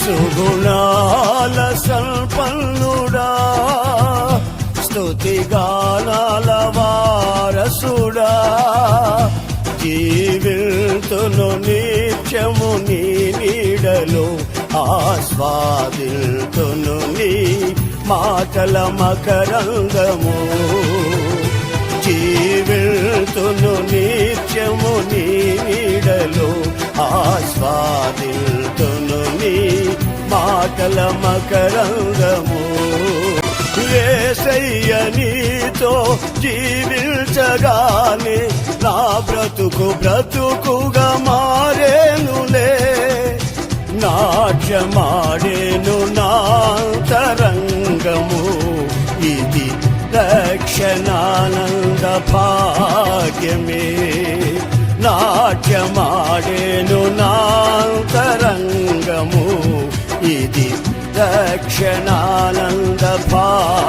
సుగుణాల సంపన్నుడా స్తుతిగానాల వారసుడా జీవితును నిత్యము నీ నీడలో ఆస్వాదితును నీ మాటల మకరంగము జీవితును నిత్యము నీ నీడలో ఆస్వాదితును నీ మాటల మకరంగము యేసయ్య నీతో జీవించగానే నా బ్రతుకుగా మారేనులే నాట్యమాడేను నాంతరంగము ఇది రక్షణానంద భాగ్యమే నాట్యమాడేను నాంతరంగము ఇది రక్షణానంద భాగ్యమే